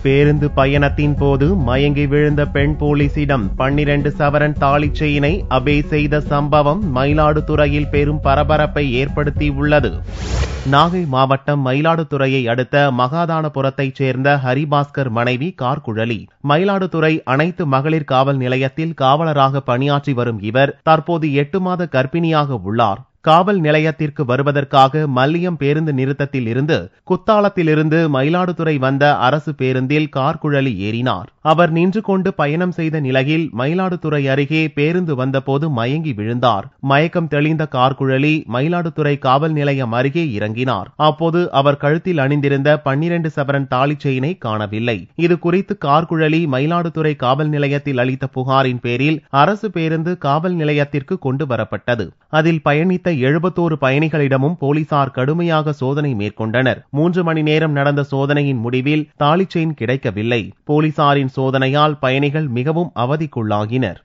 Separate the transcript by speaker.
Speaker 1: பேருந்து பயணத்தின் போது மயங்கி விழுந்த பெண் போலீசிடம் 12 சவரன் தாலிச் செயினை அபே செய்த சம்பவம் மயிலாடுதுறையில் பெரும் பரபரப்பை ஏற்படுத்தியுள்ளது. நாகை மாவட்டம் மயிலாடுதுறையை அடுத்த மகாதானபுரத்தைச் சேர்ந்த ஹரிபாஸ்கர் மனைவி கார்குழலி. மயிலாடுதுறை அனைத்து மகளிர் காவல் நிலையத்தில் காவலராக பணியாற்றி வரும் இவர் தற்போது 8 மாத கர்ப்பிணியாக உள்ளார். காவல் நிலையத்திற்கு வருவதற்காக மல்லியம் பேருந்து நிறுத்தத்தில் இருந்து குத்தாலத்திலிருந்து மயிலாடுதுறை வந்த அரசு பேருந்தில் கார்குழலி ஏறினார். அவர் நின்று கொண்டு பயணம் செய்த நிலையில் மயிலாடுதுறை அருகே பேருந்து வந்தபோது மயங்கி விழுந்தார். மயக்கம் தெளிந்த கார்குழலி மயிலாடுதுறை காவல் நிலையம் அருகே இறங்கினார். அப்போது அவர் கழுத்தில் அணிந்திருந்த 12 சவரன் தாலிச் செயினை காணவில்லை. இது குறித்து கார்குழலி மயிலாடுதுறை காவல் நிலையத்தில் அளித்த புகாரின் பேரில் அரசு பேருந்து காவல் நிலையத்திற்கு கொண்டு வரப்பட்டது. அதில் பயணித்த 71 பயணிகளிடமும் போலீசார் கடுமையாக சோதனை மேற்கொண்டனர். 3 மணி நேரம் நடந்த சோதனையின் முடிவில் தாலிச் செயின் கிடைக்கவில்லை. போலீசாரின் சோதனையால் பயணிகள் மிகவும் அவதிக்குள்ளாகினர்.